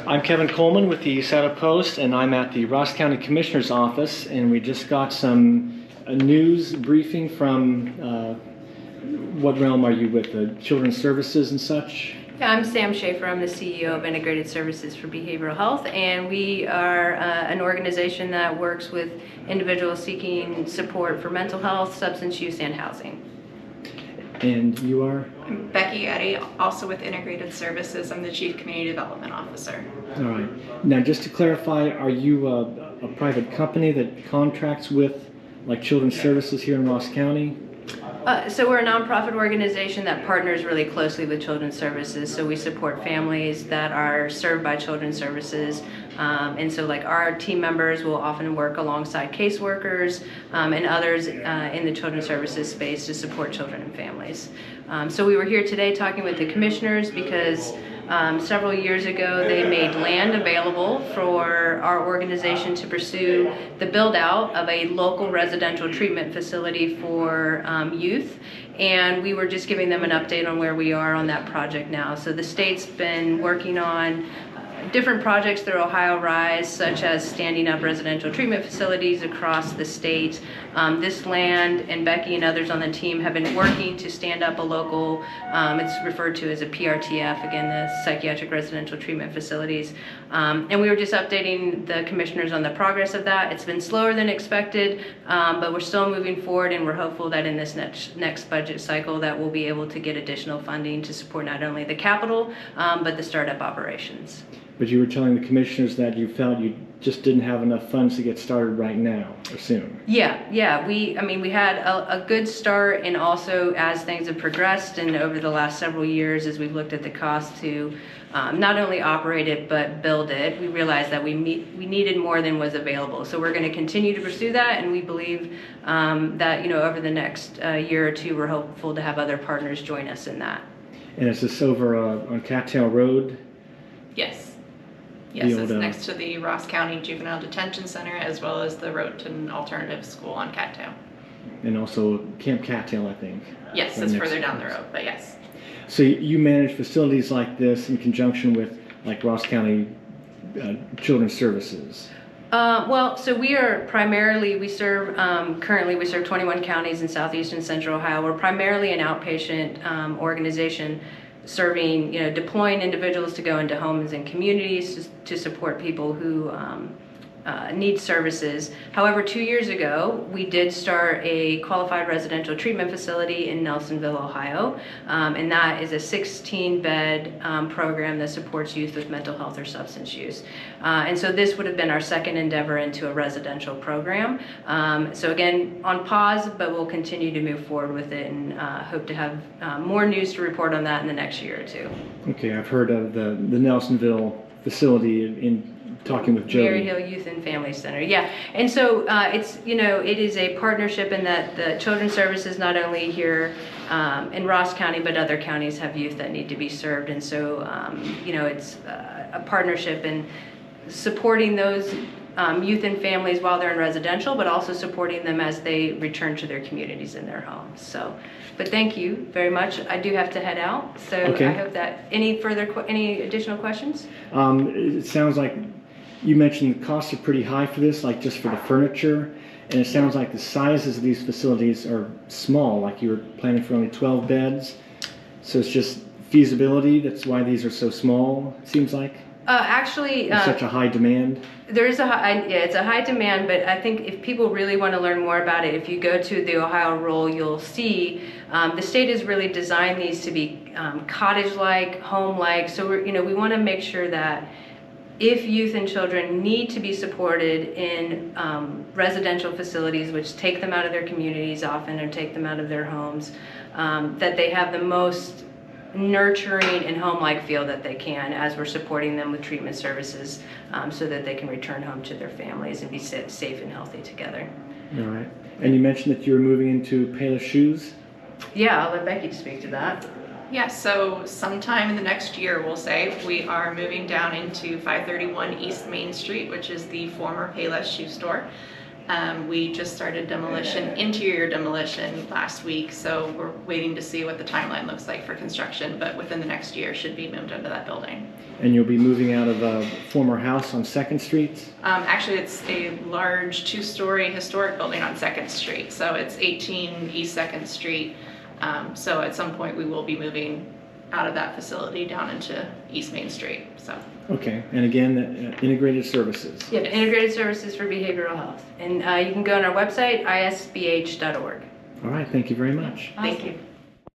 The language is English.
I'm Kevin Coleman with the Saddle Post, and I'm at the Ross County Commissioner's Office, and we just got a news briefing from, what realm are you with, the Children's Services and such? Yeah, I'm Sam Shaffer. I'm the CEO of Integrated Services for Behavioral Health, and we are an organization that works with individuals seeking support for mental health, substance use, and housing. And you are? I'm Becky Eddy, also with Integrated Services. I'm the Chief Community Development Officer. All right. Now, just to clarify, are you a private company that contracts with, like, Children's Services here in Ross County? So we're a nonprofit organization that partners really closely with Children's Services. So we support families that are served by Children's Services. And so like our team members will often work alongside caseworkers and others in the Children's Services space to support children and families. So we were here today talking with the commissioners because several years ago they made land available for our organization to pursue the build out of a local residential treatment facility for youth, and we were just giving them an update on where we are on that project now. So the state's been working on different projects through Ohio Rise, such as standing up residential treatment facilities across the state. This land, and Becky and others on the team have been working to stand up a local, it's referred to as a PRTF, again, the Psychiatric Residential Treatment Facilities. And we were just updating the commissioners on the progress of that. It's been slower than expected, but we're still moving forward, and we're hopeful that in this next budget cycle that we'll be able to get additional funding to support not only the capital, but the startup operations. But you were telling the commissioners that you felt you just didn't have enough funds to get started right now or soon. Yeah. We had a good start, and also as things have progressed and over the last several years, as we've looked at the cost to not only operate it but build it, we realized that we needed more than was available. So we're going to continue to pursue that, and we believe that over the next year or two, we're hopeful to have other partners join us in that. And is this over on Cattail Road? Yes. Yes, it's next to the Ross County Juvenile Detention Center, as well as the Roten Alternative School on Cattail. And also Camp Cattail, I think. Yes, it's further down the road, but yes. So you manage facilities like this in conjunction with, like, Ross County Children's Services? So we are primarily, currently we serve 21 counties in southeast and central Ohio. We're primarily an outpatient organization, serving, deploying individuals to go into homes and communities to support people who need services. However, 2 years ago, we did start a qualified residential treatment facility in Nelsonville, Ohio, and that is a 16-bed program that supports youth with mental health or substance use. And so this would have been our second endeavor into a residential program. So again, on pause, but we'll continue to move forward with it, and hope to have more news to report on that in the next year or two. Okay, I've heard of the Nelsonville facility in talking with Jody. Mary Hill Youth and Family Center, yeah. And so it is a partnership in that the Children's Services, not only here in Ross County, but other counties have youth that need to be served. And so, it's a partnership in supporting those youth and families while they're in residential, but also supporting them as they return to their communities and their homes. So, but thank you very much. I do have to head out, so okay. I hope that any additional questions? It sounds like you mentioned the costs are pretty high for this, like just for the furniture, and it sounds like the sizes of these facilities are small, like you were planning for only 12 beds. So it's just feasibility, that's why these are so small, it seems like? Actually, such a high demand. There is it's a high demand, but I think if people really want to learn more about it, if you go to the Ohio Roll, you'll see the state has really designed these to be cottage-like, home-like. So we want to make sure that if youth and children need to be supported in residential facilities, which take them out of their communities often or take them out of their homes, that they have the most nurturing and home-like feel that they can as we're supporting them with treatment services, so that they can return home to their families and be safe and healthy together. All right. And you mentioned that you were moving into Payless Shoes? Yeah, I'll let Becky speak to that. Yeah, so sometime in the next year, we'll say, we are moving down into 531 East Main Street, which is the former Payless Shoe Store. We just started demolition, interior demolition last week, so we're waiting to see what the timeline looks like for construction, but within the next year should be moved into that building. And you'll be moving out of a former house on 2nd Street? Actually, it's a large 2-story historic building on 2nd Street, so it's 18 East 2nd Street. So at some point we will be moving out of that facility down into East Main Street. So. Okay, and again, integrated services. Yep, integrated services for behavioral health. And you can go on our website, isbh.org. All right, thank you very much. Thank you.